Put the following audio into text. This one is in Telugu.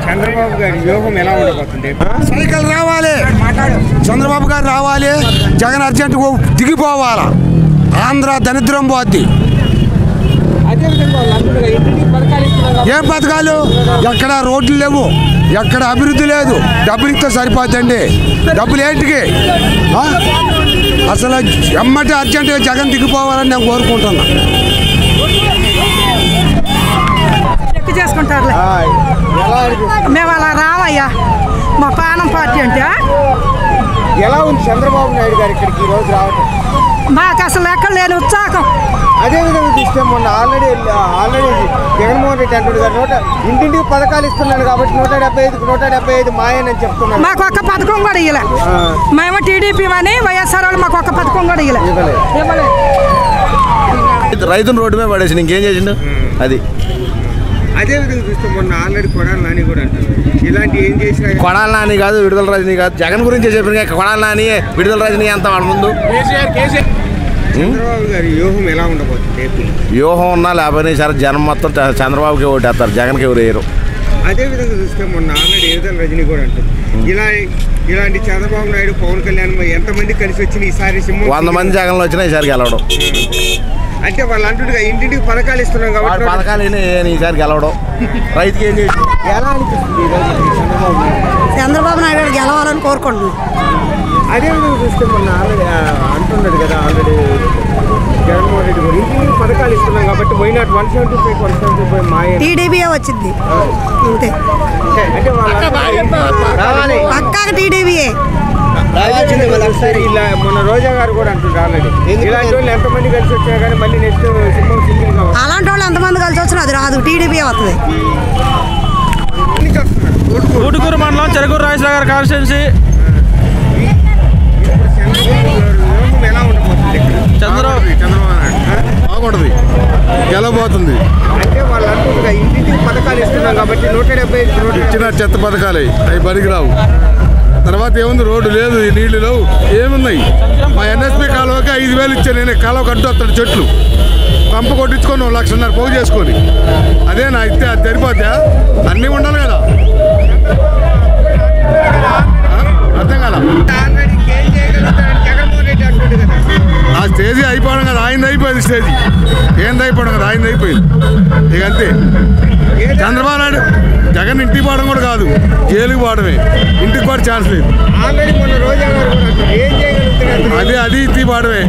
చంద్రబాబు గారి వ్యూహం ఎలా ఉండబోతుంది? సైకిల్ రావాలి, చంద్రబాబు గారు రావాలి, జగన్ అర్జెంట్ దిగిపోవాలా, ఆంధ్ర దరిద్రం పోద్ది. ఏం పథకాలు? ఎక్కడ రోడ్లు లేవు, ఎక్కడ అభివృద్ధి లేదు. డబ్బులు ఇస్తే సరిపోద్దండి. డబ్బులు ఏంటికి? అసలు ఎమ్మటి అర్జెంటుగా జగన్ దిగిపోవాలని నేను కోరుకుంటున్నా. చేసుకుంటారులే, మేము అలా రావయ్యా. మా పానం పార్టీ అంటే ఎలా ఉంది చంద్రబాబు నాయుడు గారు ఇక్కడికి ఈ రోజు రావడం? మాకు అసలు ఎక్కడ లేని ఉత్సాహం. అదేవిధంగా చూస్తే మొన్న ఆల్రెడీ జగన్మోహన్ రెడ్డి అంటుడు గారు ఇంటింటికి పథకాలు ఇస్తున్నాడు కాబట్టి 175 మాయని చెప్తున్నారు. మాకు ఒక్క పథకం కూడా ఇవ్వలే. మేము టీడీపీ అని వైఎస్ఆర్ వాళ్ళు మాకు ఒక్క పథకం కూడా ఇవ్వలే. రైతును రోడ్డు మీద పడేసి ఇంకేం చేసిండు అది. అదేవిధంగా చూస్తే మొన్న ఆల్రెడీ కొడాలి నాని కూడా అంటారు ఇలాంటి ఏం చేసినా. కొడాలి నాని కాదు, విడుదల రజనీ కాదు, జగన్ గురించి చెప్పిన కొడాలి నాని విడుదల రజనీ అంత వాళ్ళ ముందు. చంద్రబాబు గారి వ్యూహం ఎలా ఉండబోతుంది? వ్యూహం ఉన్నా లేకపోయినా సరే జనం మొత్తం చంద్రబాబుకి ఓటేస్తారు, జగన్కి ఎవరు వేయరు. అదేవిధంగా చూస్తే మొన్న ఆల్రెడీ విడుదల రజనీ కూడా అంటారు ఇలాంటి చంద్రబాబు నాయుడు పవన్ కళ్యాణ్ ఎంతమంది కలిసి వచ్చిన ఈసారి 100 మంది జగన్లో వచ్చినా ఈసారి గెలవడం. అంటే వాళ్ళు అంటుండగా ఇంటింటికి పథకాలు ఇస్తున్నాం కాబట్టి పథకాలు ఈసారి గెలవడం. రైతుకి ఏం చేసి ఎలా అనిపిస్తుంది చంద్రబాబు నాయుడు గెలవాలని కోరుకుంటున్నాం. అదేవిధంగా చూస్తే మొన్న ఆల్రెడీ అంటున్నాడు కదా, ఆల్రెడీ జగన్మోహన్ రెడ్డి కూడా ఇంటింటికి పథకాలు ఇస్తున్నాం కాబట్టి వైనాట్ 175 మాయ టీడీపీ వచ్చింది అంతే. అంటే పక్కా టీడీపీయే. ఇలా మొన్న రోజా గారు కూడా అంటున్నారు ఆల్రెడీ ఇలాంటి వాళ్ళు ఎంతమంది కలిసి వచ్చా కానీ మళ్ళీ నెక్స్ట్ సింహం సింగిల్ కావాలి. అలాంటి వాళ్ళు ఎంతమంది కలిసి వచ్చినా అది రాదు, టీడీపీ వస్తుంది. ఊటుకూరు మండలం చెరుకూరు రాజేశ్వర గారి కాన్స్టిట్యున్సీ. ఎలా ఉండబోతుంది? చంద్రబాబు బాగుంటుంది, గెలవబోతుంది. అంటే వాళ్ళు అంటున్నారు ఇంటింటికి పథకాలు ఇస్తున్నాం కాబట్టి 175 ఇచ్చిన చెత్త పథకాలే అవి పనికిరావు. తర్వాత ఏముంది? రోడ్డు లేదు, నీళ్లు లేవు, ఏమున్నాయి? మా ఎన్ఎస్పీ కాలువకి 5,000 ఇచ్చాను నేను. కాలువ కట్టు వస్తాడు, చెట్లు పంప కొట్టించుకొని 1,00,000 పోగు చేసుకొని. అదే నా ఇస్తే అది సరిపోతా? అన్నీ ఉండాలి కదా. అర్థం కదా? ఆ స్టేజ్ అయిపోవడం కదా, ఆయన అయిపోయింది స్టేజ్. ఏంది అయిపోవడం కదా, ఆయన అయిపోయింది. ఇక అంతే. చంద్రబాబు నాయుడు జగన్ ఇంటికి పోవడం కూడా కాదు, జైలుకి పోవడమే. ఇంటికి కూడా ఛాన్స్ లేదు. ఆల్రెడీ మొన్న రోజా గారు కూడా అది ఇంటికి పోవడమే.